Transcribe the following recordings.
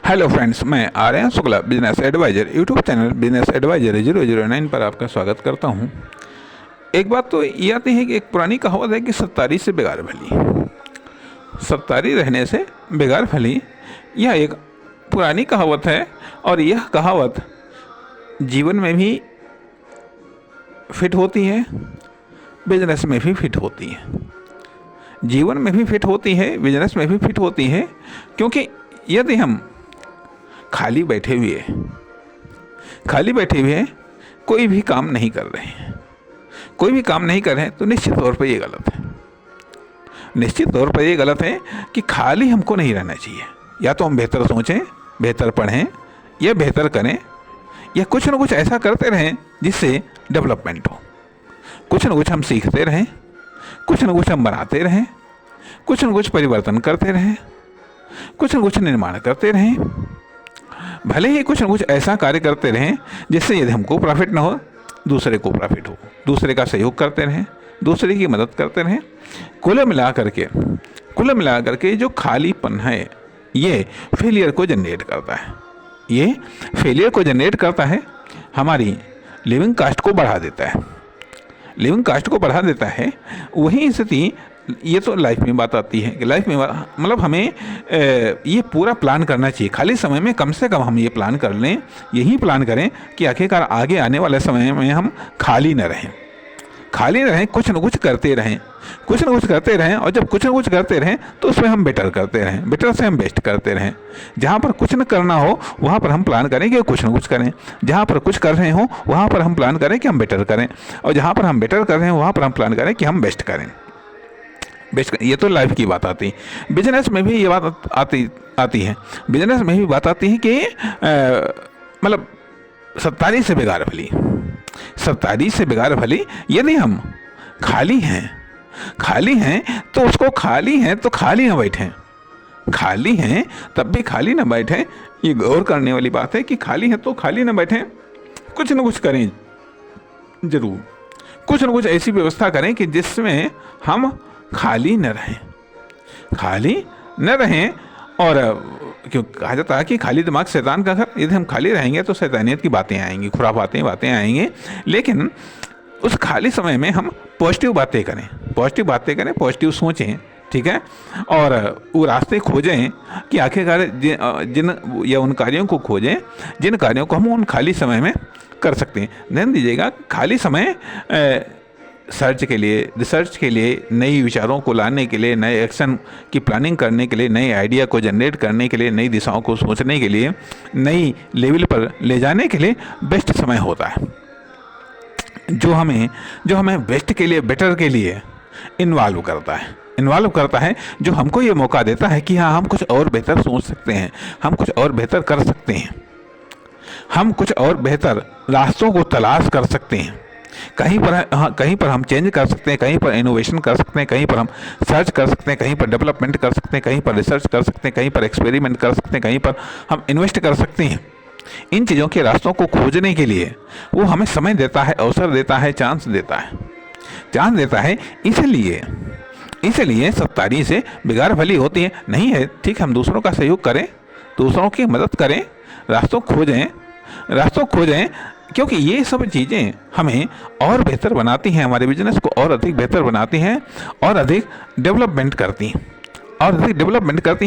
Hello friends, मैं Aryan Shukla business advisor YouTube channel business advisor 009 पर आपका स्वागत करता हूं। एक बात तो ये आती है कि एक पुरानी कहावत है कि सत्तारी से बेगार भली, सत्तारी रहने से बेगार भली। यह एक पुरानी कहावत है और यह कहावत जीवन में भी फिट होती है, बिजनेस में भी फिट होती है। जीवन में भी फिट होती है, बिजनेस में भी फिट होती है, क्योंकि यदि हम खाली बैठे हुए कोई भी काम नहीं कर रहे हैं, तो निश्चित तौर पर ये गलत है कि खाली हमको नहीं रहना चाहिए। या तो हम बेहतर सोचें, बेहतर पढ़ें या बेहतर करें, या कुछ न कुछ ऐसा करते रहें जिससे डेवलपमेंट हो। कुछ न कुछ हम सीखते रहें, कुछ न कुछ हम बनाते रहें, कुछ न कुछ परिवर्तन करते रहें, कुछ न कुछ निर्माण करते रहें। भले ही कुछ न कुछ ऐसा कार्य करते रहें जिससे यदि हमको प्रॉफिट ना हो, दूसरे को प्रॉफिट हो। दूसरे का सहयोग करते रहें, दूसरे की मदद करते रहें। कुल मिला करके जो खालीपन है ये फेलियर को जनरेट करता है, हमारी लिविंग कास्ट को बढ़ा देता है। वही स्थिति ये तो लाइफ में बात आती है कि लाइफ में मतलब हमें ये पूरा प्लान करना चाहिए। खाली समय में कम से कम हम ये प्लान कर लें, यही प्लान करें कि आखिरकार आगे आने वाले समय में हम खाली न रहें, कुछ न कुछ करते रहें। और जब कुछ न कुछ करते रहें तो उसमें हम बेटर करते रहें, बेटर से हम बेस्ट करते रहें। जहाँ पर कुछ न करना हो वहाँ पर हम प्लान करें कि कुछ न कुछ करें, जहाँ पर कुछ कर रहे हो वहाँ पर हम प्लान करें कि हम बेटर करें, और जहाँ पर हम बेटर कर रहे हैं वहाँ पर हम प्लान करें कि हम बेस्ट करें। ये तो लाइफ की बात आती है। बिजनेस में भी ये बात आती है। बिजनेस में भी बात आती है कि मतलब सत्तारी से बेगार भली। यदि हम खाली हैं तो उसको खाली हैं तब भी खाली ना बैठें। ये गौर करने वाली बात है कि खाली हैं तो खाली ना बैठें, कुछ न कुछ करें जरूर। कुछ न कुछ ऐसी व्यवस्था करें कि जिसमें हम खाली न रहें। और क्यों कहा जाता है कि खाली दिमाग शैतान का घर। यदि हम खाली रहेंगे तो शैतानियत की बातें आएंगी, खुराफाती बातें आएंगी। लेकिन उस खाली समय में हम पॉजिटिव बातें करें, पॉजिटिव सोचें, ठीक है। और वो रास्ते खोजें कि आखिरकार उन कार्यों को खोजें जिन कार्यों को हम उन खाली समय में कर सकते हैं। ध्यान दीजिएगा, खाली समय रिसर्च के लिए, नई विचारों को लाने के लिए, नए एक्शन की प्लानिंग करने के लिए, नए आइडिया को जनरेट करने के लिए, नई दिशाओं को सोचने के लिए, नई लेवल पर ले जाने के लिए बेस्ट समय होता है, जो हमें बेस्ट के लिए, बेटर के लिए इन्वॉल्व करता है, जो हमको ये मौका देता है कि हाँ, हम कुछ और बेहतर सोच सकते हैं, हम कुछ और बेहतर कर सकते हैं, हम कुछ और बेहतर रास्तों को तलाश कर सकते हैं। कहीं पर हम चेंज कर सकते हैं, कहीं पर इनोवेशन कर सकते हैं, कहीं पर हम सर्च कर सकते हैं, कहीं पर डेवलपमेंट कर सकते हैं, कहीं पर रिसर्च कर सकते हैं, कहीं पर एक्सपेरिमेंट कर सकते हैं, कहीं पर हम इन्वेस्ट कर सकते हैं। इन चीज़ों के रास्तों को खोजने के लिए वो हमें समय देता है, अवसर देता है, चांस देता है। इसलिए सत्तारी से बेगार भली होती है नहीं है। ठीक, हम दूसरों का सहयोग करें, दूसरों की मदद करें, रास्तों खोजें, क्योंकि ये सब चीज़ें हमें और बेहतर बनाती हैं, हमारे बिजनेस को और अधिक बेहतर बनाती हैं और अधिक डेवलपमेंट करती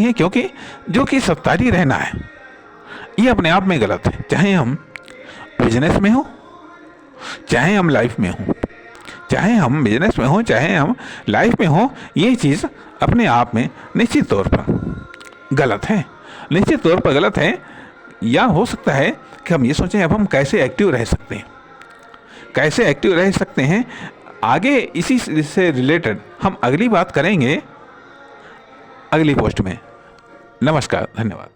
हैं। क्योंकि जो कि सत्तारी रहना है ये अपने आप में गलत है। चाहे हम बिजनेस में हो, चाहे हम लाइफ में हो, चाहे हम बिजनेस में हो, चाहे हम लाइफ में हो, ये चीज़ अपने आप में निश्चित तौर पर गलत है। या हो सकता है कि हम ये सोचें अब हम कैसे एक्टिव रह सकते हैं। आगे इसी से रिलेटेड हम अगली बात करेंगे अगली पोस्ट में। नमस्कार, धन्यवाद।